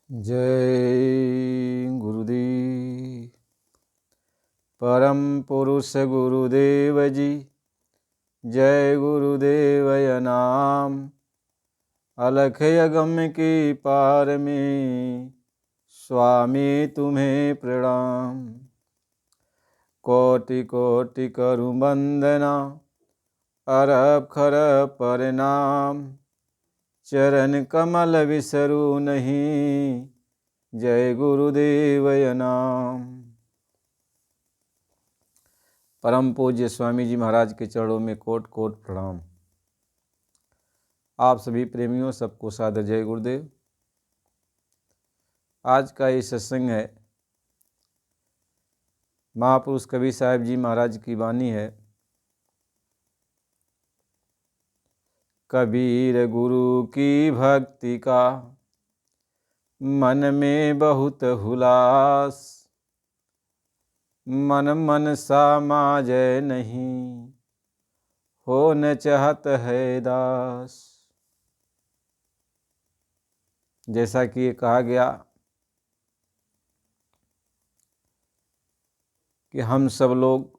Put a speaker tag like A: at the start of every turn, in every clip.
A: जय गुरुदेव। परम पुरुष गुरुदेव जी, जय गुरुदेवय नाम। अलख अगम की पार में, स्वामी तुम्हें प्रणाम। कोटि कोटि करु वंदना, अरब खरब प्रणाम। चरण कमल विसरू नहीं, जय गुरुदेवय नाम। परम पूज्य स्वामी जी महाराज के चरणों में कोट कोट प्रणाम। आप सभी प्रेमियों सबको सादर जय गुरुदेव। आज का ये सत्संग है, महापुरुष कबीर साहब जी महाराज की वाणी है। कबीर गुरु की भक्ति का मन में बहुत हुलास। मन मन समाजय नहीं, हो न चाहत है दास। जैसा कि ये कहा गया कि हम सब लोग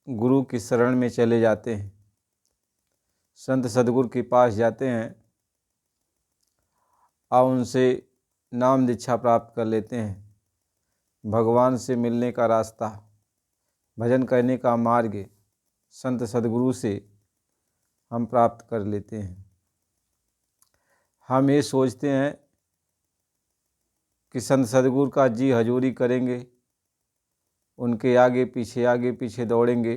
A: गुरु की शरण में चले जाते हैं, संत सदगुरु के पास जाते हैं और उनसे नाम दीक्षा प्राप्त कर लेते हैं। भगवान से मिलने का रास्ता, भजन करने का मार्ग संत सदगुरु से हम प्राप्त कर लेते हैं। हम ये सोचते हैं कि संत सदगुरु का जी हजूरी करेंगे, उनके आगे पीछे दौड़ेंगे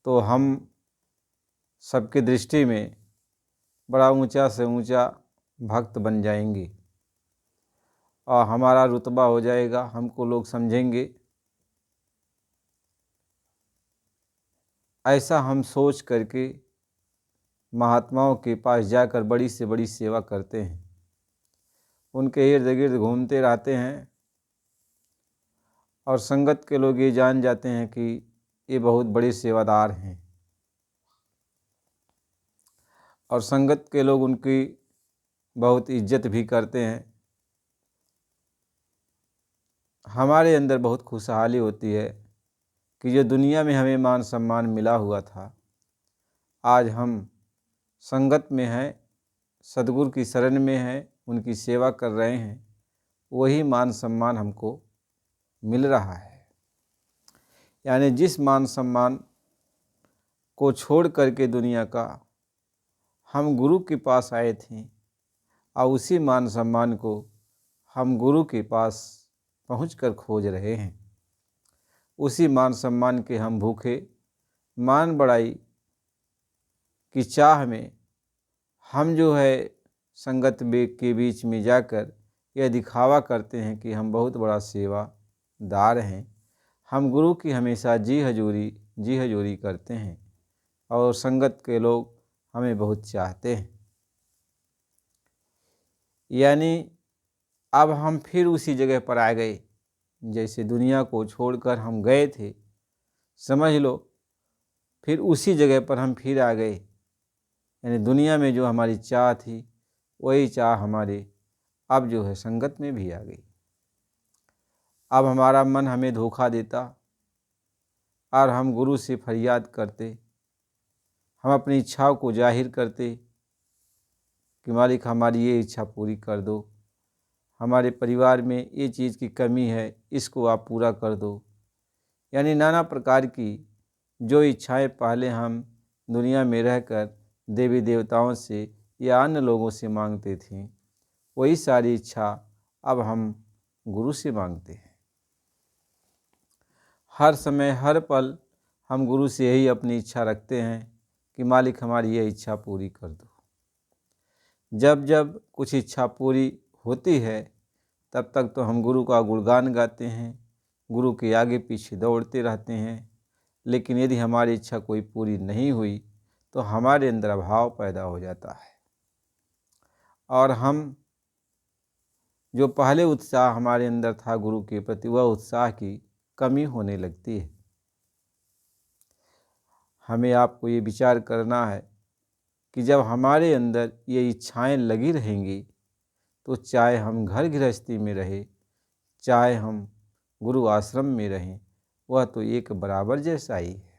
A: तो हम सबकी दृष्टि में बड़ा ऊंचा से ऊंचा भक्त बन जाएंगे और हमारा रुतबा हो जाएगा, हमको लोग समझेंगे। ऐसा हम सोच करके महात्माओं के पास जाकर बड़ी से बड़ी सेवा करते हैं, उनके इर्द गिर्द घूमते रहते हैं और संगत के लोग ये जान जाते हैं कि ये बहुत बड़े सेवादार हैं और संगत के लोग उनकी बहुत इज्जत भी करते हैं। हमारे अंदर बहुत खुशहाली होती है कि जो दुनिया में हमें मान सम्मान मिला हुआ था, आज हम संगत में हैं, सदगुरु की शरण में हैं, उनकी सेवा कर रहे हैं, वही मान सम्मान हमको मिल रहा है। यानी जिस मान सम्मान को छोड़ करके दुनिया का हम गुरु के पास आए थे और उसी मान सम्मान को हम गुरु के पास पहुंचकर खोज रहे हैं। उसी मान सम्मान के हम भूखे, मान बढ़ाई की चाह में हम जो है संगत के बीच में जाकर यह दिखावा करते हैं कि हम बहुत बड़ा सेवादार हैं। हम गुरु की हमेशा जी हजूरी करते हैं और संगत के लोग हमें बहुत चाहते हैं। यानी अब हम फिर उसी जगह पर आ गए जैसे दुनिया को छोड़कर हम गए थे, समझ लो फिर उसी जगह पर हम फिर आ गए। यानी दुनिया में जो हमारी चाह थी वही चाह हमारे अब जो है संगत में भी आ गई। अब हमारा मन हमें धोखा देता और हम गुरु से फरियाद करते, हम अपनी इच्छाओं को जाहिर करते कि मालिक हमारी ये इच्छा पूरी कर दो, हमारे परिवार में ये चीज़ की कमी है, इसको आप पूरा कर दो। यानी नाना प्रकार की जो इच्छाएं पहले हम दुनिया में रहकर देवी देवताओं से या अन्य लोगों से मांगते थे, वही सारी इच्छा अब हम गुरु से मांगते हैं। हर समय हर पल हम गुरु से यही अपनी इच्छा रखते हैं कि मालिक हमारी यह इच्छा पूरी कर दो। जब जब कुछ इच्छा पूरी होती है तब तक तो हम गुरु का गुणगान गाते हैं, गुरु के आगे पीछे दौड़ते रहते हैं। लेकिन यदि हमारी इच्छा कोई पूरी नहीं हुई तो हमारे अंदर अभाव पैदा हो जाता है और हम जो पहले उत्साह हमारे अंदर था गुरु के प्रति, वह उत्साह की कमी होने लगती है। हमें आपको ये विचार करना है कि जब हमारे अंदर ये इच्छाएं लगी रहेंगी तो चाहे हम घर गृहस्थी में रहे, चाहे हम गुरु आश्रम में रहें, वह तो एक बराबर जैसा ही है,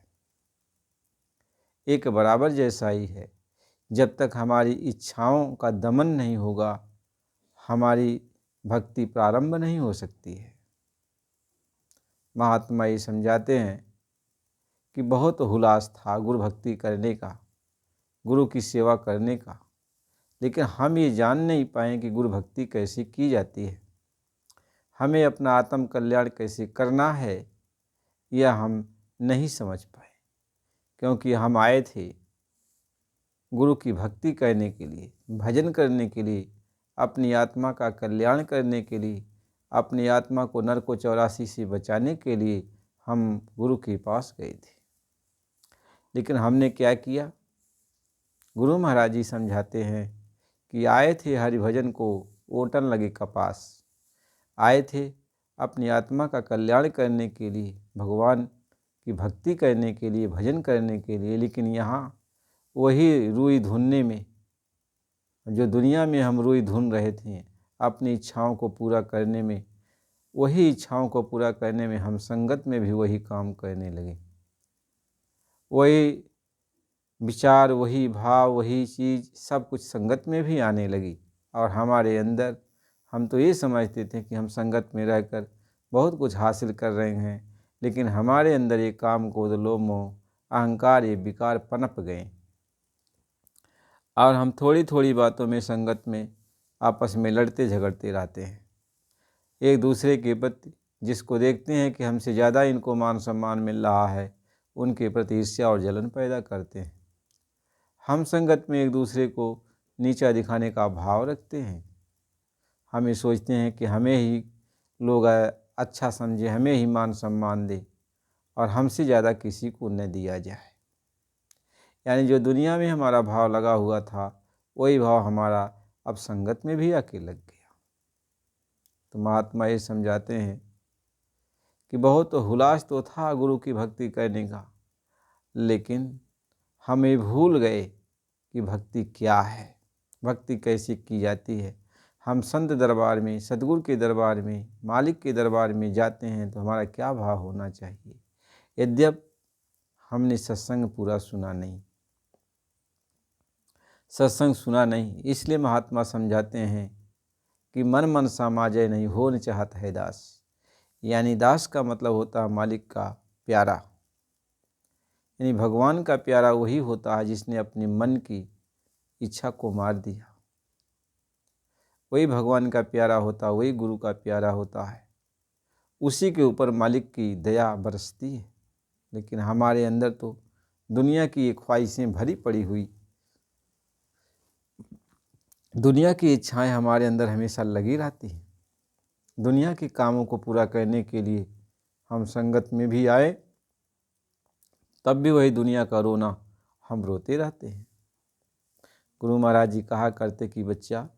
A: एक बराबर जैसा ही है। जब तक हमारी इच्छाओं का दमन नहीं होगा, हमारी भक्ति प्रारंभ नहीं हो सकती है। महात्मा ये समझाते हैं कि बहुत हुलास था गुरु भक्ति करने का, गुरु की सेवा करने का, लेकिन हम ये जान नहीं पाए कि गुरु भक्ति कैसे की जाती है, हमें अपना आत्म कल्याण कैसे करना है, यह हम नहीं समझ पाए। क्योंकि हम आए थे गुरु की भक्ति करने के लिए, भजन करने के लिए, अपनी आत्मा का कल्याण करने के लिए, अपनी आत्मा को नरक 84 से बचाने के लिए हम गुरु के पास गए थे। लेकिन हमने क्या किया? गुरु महाराज जी समझाते हैं कि आए थे हरिभजन को ओटन लगे कपास, आए थे अपनी आत्मा का कल्याण करने के लिए, भगवान की भक्ति करने के लिए, भजन करने के लिए, लेकिन यहाँ वही रुई धुनने में, जो दुनिया में हम रुई धुन रहे थे, अपनी इच्छाओं को पूरा करने में, वही इच्छाओं को पूरा करने में हम संगत में भी वही काम करने लगे। वही विचार, वही भाव, वही चीज़ सब कुछ संगत में भी आने लगी। और हमारे अंदर हम तो ये समझते थे कि हम संगत में रहकर बहुत कुछ हासिल कर रहे हैं, लेकिन हमारे अंदर ये काम, क्रोध, लोभ, मोह, अहंकार, ये विकार पनप गए और हम थोड़ी थोड़ी बातों में संगत में आपस में लड़ते झगड़ते रहते हैं। एक दूसरे के प्रति जिसको देखते हैं कि हमसे ज़्यादा इनको मान सम्मान मिल रहा है, उनके प्रति ईर्ष्या और जलन पैदा करते हैं। हम संगत में एक दूसरे को नीचा दिखाने का भाव रखते हैं। हम ये सोचते हैं कि हमें ही लोग अच्छा समझे, हमें ही मान सम्मान दे और हमसे ज़्यादा किसी को न दिया जाए। यानी जो दुनिया में हमारा भाव लगा हुआ था, वही भाव हमारा अब संगत में भी आके लग गया। तो महात्मा ये समझाते हैं कि बहुत हुलास तो था गुरु की भक्ति करने का, लेकिन हमें भूल गए कि भक्ति क्या है, भक्ति कैसे की जाती है। हम संत दरबार में, सदगुरु के दरबार में, मालिक के दरबार में जाते हैं तो हमारा क्या भाव होना चाहिए। यद्यप हमने सत्संग पूरा सुना नहीं, सत्संग सुना नहीं, इसलिए महात्मा समझाते हैं कि मन मन सामाजय नहीं हो न चाहत है दास। यानी दास का मतलब होता है मालिक का प्यारा, यानी भगवान का प्यारा वही होता है जिसने अपने मन की इच्छा को मार दिया। वही भगवान का प्यारा होता है, वही गुरु का प्यारा होता है, उसी के ऊपर मालिक की दया बरसती है। लेकिन हमारे अंदर तो दुनिया की ये ख्वाहिशें भरी पड़ी हुई, दुनिया की इच्छाएं हमारे अंदर हमेशा लगी रहती हैं। दुनिया के कामों को पूरा करने के लिए हम संगत में भी आए, तब भी वही दुनिया का रोना हम रोते रहते हैं। गुरु महाराज जी कहा करते कि बच्चा,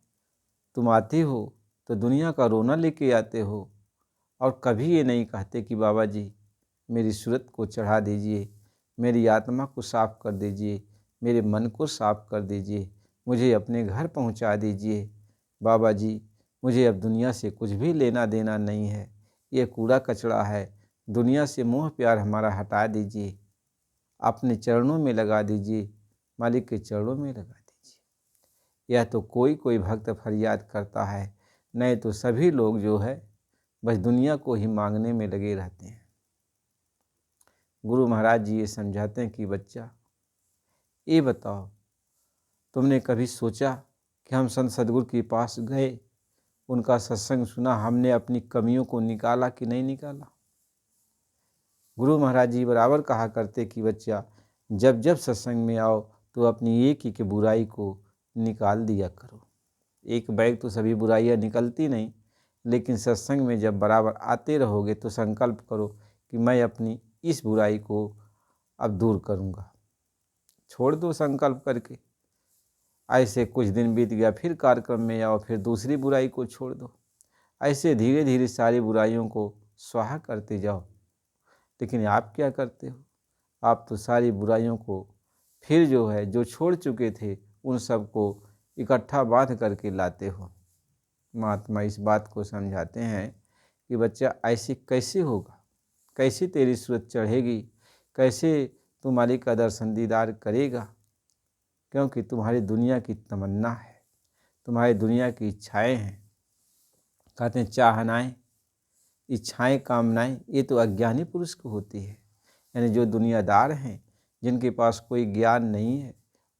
A: तुम आते हो तो दुनिया का रोना लेके आते हो, और कभी ये नहीं कहते कि बाबा जी मेरी सूरत को चढ़ा दीजिए, मेरी आत्मा को साफ़ कर दीजिए, मेरे मन को साफ़ कर दीजिए, मुझे अपने घर पहुंचा दीजिए। बाबा जी मुझे अब दुनिया से कुछ भी लेना देना नहीं है, ये कूड़ा कचरा है, दुनिया से मोह प्यार हमारा हटा दीजिए, अपने चरणों में लगा दीजिए, मालिक के चरणों में लगा दीजिए। यह तो कोई कोई भक्त फरियाद करता है, नहीं तो सभी लोग जो है बस दुनिया को ही मांगने में लगे रहते हैं। गुरु महाराज जी ये समझाते हैं कि बच्चा, ये बताओ, तुमने कभी सोचा कि हम संत सदगुरु के पास गए, उनका सत्संग सुना, हमने अपनी कमियों को निकाला कि नहीं निकाला? गुरु महाराज जी बराबर कहा करते कि बच्चा, जब जब सत्संग में आओ तो अपनी एक ही की बुराई को निकाल दिया करो। एक बैग तो सभी बुराइयां निकलती नहीं, लेकिन सत्संग में जब बराबर आते रहोगे तो संकल्प करो कि मैं अपनी इस बुराई को अब दूर करूँगा। छोड़ दो संकल्प करके, ऐसे कुछ दिन बीत गया, फिर कार्यक्रम में आओ, फिर दूसरी बुराई को छोड़ दो। ऐसे धीरे धीरे सारी बुराइयों को स्वाहा करते जाओ। लेकिन आप क्या करते हो? आप तो सारी बुराइयों को फिर जो है, जो छोड़ चुके थे उन सब को इकट्ठा बांध करके लाते हो। महात्मा इस बात को समझाते हैं कि बच्चा ऐसे कैसे होगा, कैसे तेरी सूरत चढ़ेगी, कैसे तू मालिक का दर्शन दीदार करेगा, क्योंकि तुम्हारी दुनिया की तमन्ना है, तुम्हारी दुनिया की इच्छाएं हैं। कहते हैं चाहनाएं, इच्छाएं, कामनाएं, ये तो अज्ञानी पुरुष को होती है। यानी जो दुनियादार हैं, जिनके पास कोई ज्ञान नहीं है,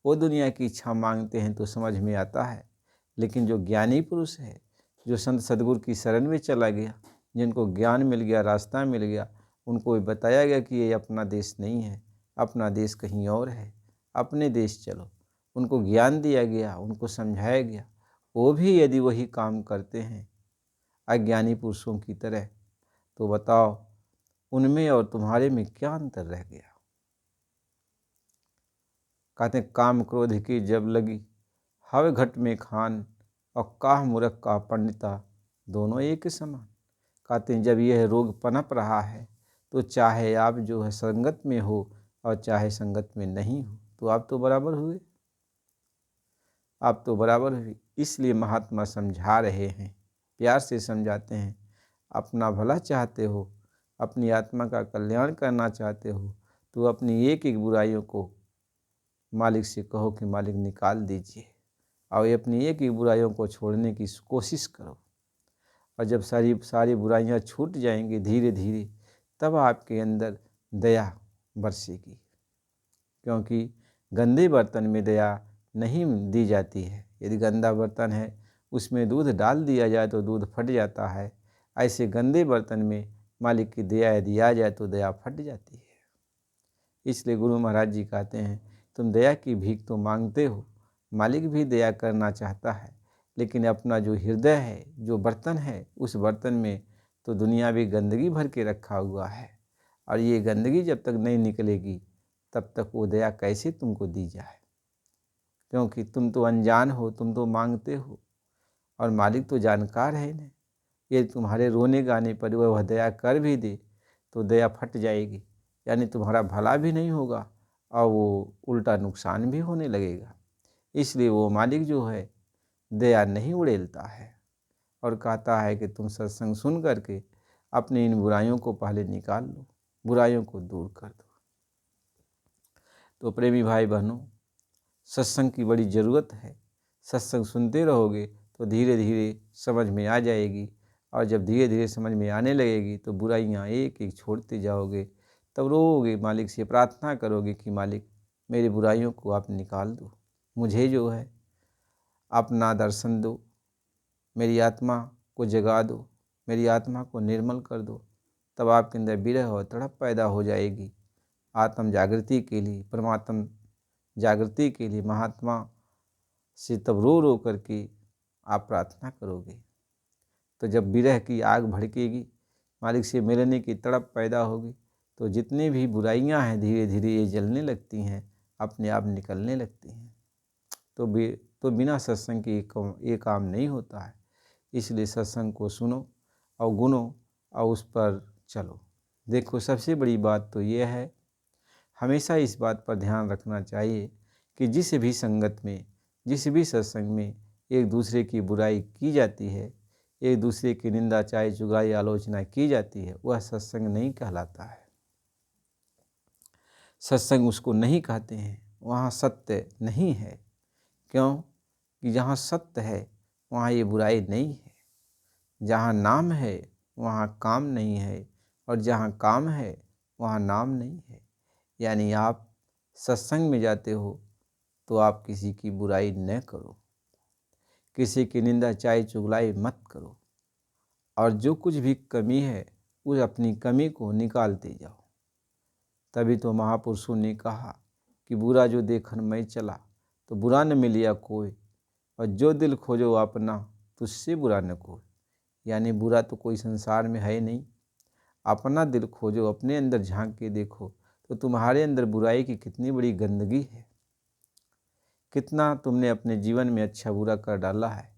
A: वो दुनिया की इच्छा मांगते हैं तो समझ में आता है। लेकिन जो ज्ञानी पुरुष है, जो संत सदगुरु की शरण में चला गया, जिनको ज्ञान मिल गया, रास्ता मिल गया, उनको बताया गया कि ये अपना देश नहीं है, अपना देश कहीं और है, अपने देश चलो। उनको ज्ञान दिया गया, उनको समझाया गया, वो भी यदि वही काम करते हैं अज्ञानी पुरुषों की तरह, तो बताओ उनमें और तुम्हारे में क्या अंतर रह गया। कहते हैं काम क्रोध की जब लगी, हव घट में खान, और काह मूर्ख का पंडिता, दोनों एक समान। कहते हैं जब यह रोग पनप रहा है, तो चाहे आप जो है संगत में हो और चाहे संगत में नहीं हो, तो आप तो बराबर हुए, आप तो बराबर हुए। इसलिए महात्मा समझा रहे हैं, प्यार से समझाते हैं। अपना भला चाहते हो, अपनी आत्मा का कल्याण करना चाहते हो, तो अपनी एक एक बुराइयों को मालिक से कहो कि मालिक निकाल दीजिए, और ये अपनी एक एक बुराइयों को छोड़ने की कोशिश करो। और जब सारी बुराइयां छूट जाएंगी धीरे धीरे, तब आपके अंदर दया बरसेगी। क्योंकि गंदे बर्तन में दया नहीं दी जाती है। यदि गंदा बर्तन है, उसमें दूध डाल दिया जाए तो दूध फट जाता है। ऐसे गंदे बर्तन में मालिक की दया यदि आ जाए तो दया फट जाती है। इसलिए गुरु महाराज जी कहते हैं, तुम दया की भीख तो मांगते हो, मालिक भी दया करना चाहता है, लेकिन अपना जो हृदय है, जो बर्तन है, उस बर्तन में तो दुनियावी गंदगी भर के रखा हुआ है। और ये गंदगी जब तक नहीं निकलेगी, तब तक वो दया कैसे तुमको दी जाए। क्योंकि तुम तो अनजान हो, तुम तो मांगते हो, और मालिक तो जानकार है ना। ये तुम्हारे रोने गाने पर वह दया कर भी दे तो दया फट जाएगी, यानी तुम्हारा भला भी नहीं होगा और वो उल्टा नुकसान भी होने लगेगा। इसलिए वो मालिक जो है दया नहीं उड़ेलता है, और कहता है कि तुम सत्संग सुन करके अपनी इन बुराइयों को पहले निकाल लो, बुराइयों को दूर कर दो। तो प्रेमी भाई बहनों, सत्संग की बड़ी ज़रूरत है। सत्संग सुनते रहोगे तो धीरे धीरे समझ में आ जाएगी, और जब धीरे धीरे समझ में आने लगेगी तो बुराइयां एक एक छोड़ते जाओगे। तब रोओगे, मालिक से प्रार्थना करोगे कि मालिक मेरी बुराइयों को आप निकाल दो, मुझे जो है अपना दर्शन दो, मेरी आत्मा को जगा दो, मेरी आत्मा को निर्मल कर दो। तब आपके अंदर विरह और तड़प पैदा हो जाएगी। आत्म जागृति के लिए, परमात्म जागृति के लिए महात्मा से तब रो रो करके आप प्रार्थना करोगे। तो जब विरह की आग भड़केगी, मालिक से मिलने की तड़प पैदा होगी, तो जितनी भी बुराइयां हैं धीरे धीरे ये जलने लगती हैं, अपने आप निकलने लगती हैं। तो बिना सत्संग के ये काम नहीं होता है। इसलिए सत्संग को सुनो और गुनो और उस पर चलो। देखो, सबसे बड़ी बात तो ये है, हमेशा इस बात पर ध्यान रखना चाहिए कि जिस भी संगत में, जिस भी सत्संग में एक दूसरे की बुराई की जाती है, एक दूसरे की निंदा, चाहे चुगली, आलोचना की जाती है, वह सत्संग नहीं कहलाता है। सत्संग उसको नहीं कहते हैं, वहाँ सत्य नहीं है। क्यों कि जहाँ सत्य है वहाँ ये बुराई नहीं है। जहाँ नाम है वहाँ काम नहीं है, और जहाँ काम है वहाँ नाम नहीं है। यानी आप सत्संग में जाते हो तो आप किसी की बुराई न करो, किसी की निंदा चाहे चुगलाई मत करो, और जो कुछ भी कमी है उस अपनी कमी को निकालते जाओ। तभी तो महापुरुषों ने कहा कि बुरा जो देखन मैं चला, तो बुरा न मिलिया कोई, और जो दिल खोजो अपना, तुझसे बुरा न कोई। यानी बुरा तो कोई संसार में है नहीं। अपना दिल खोजो, अपने अंदर झांक के देखो तो तुम्हारे अंदर बुराई की कितनी बड़ी गंदगी है, कितना तुमने अपने जीवन में अच्छा बुरा कर डाला है।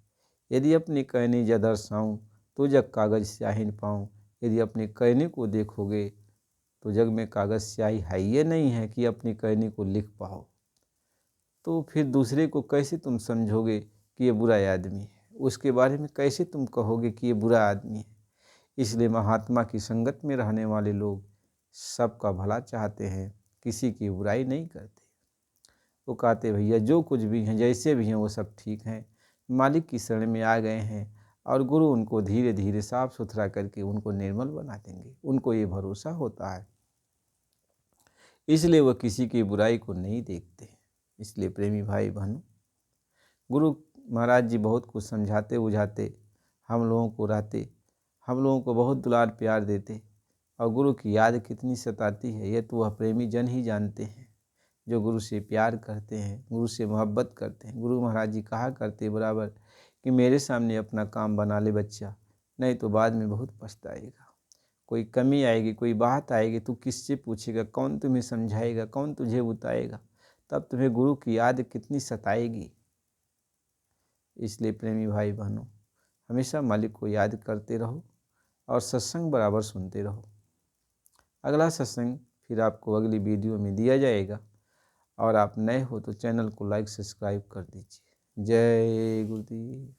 A: यदि अपनी कहनी जा दर्शाऊँ तो जग कागज स्याही न पाऊँ। यदि अपनी कहनी को देखोगे तो जग में कागज स्याही है ये नहीं है कि अपनी कहनी को लिख पाओ। तो फिर दूसरे को कैसे तुम समझोगे कि ये बुरा आदमी है। उसके बारे में कैसे तुम कहोगे कि ये बुरा आदमी है। इसलिए महात्मा की संगत में रहने वाले लोग सबका भला चाहते हैं, किसी की बुराई नहीं करते। वो कहते भैया जो कुछ भी हैं, जैसे भी हैं, वो सब ठीक हैं, मालिक की शरण में आ गए हैं और गुरु उनको धीरे धीरे साफ सुथरा करके उनको निर्मल बना देंगे। उनको ये भरोसा होता है, इसलिए वो किसी की बुराई को नहीं देखते। इसलिए प्रेमी भाई बहनों, गुरु महाराज जी बहुत कुछ समझाते बुझाते, हम लोगों को रहते, हम लोगों को बहुत दुलार प्यार देते, और गुरु की याद कितनी सताती है ये तो वह प्रेमी जन ही जानते हैं, जो गुरु से प्यार करते हैं, गुरु से मोहब्बत करते हैं। गुरु महाराज जी कहा करते बराबर कि मेरे सामने अपना काम बना ले बच्चा, नहीं तो बाद में बहुत पछताएगा। कोई कमी आएगी, कोई बात आएगी, तू किससे पूछेगा, कौन तुम्हें समझाएगा, कौन तुझे बताएगा, तब तुम्हें गुरु की याद कितनी सताएगी। इसलिए प्रेमी भाई बहनों, हमेशा मालिक को याद करते रहो और सत्संग बराबर सुनते रहो। अगला सत्संग फिर आपको अगली वीडियो में दिया जाएगा, और आप नए हो तो चैनल को लाइक सब्सक्राइब कर दीजिए। जय गुरुदेव।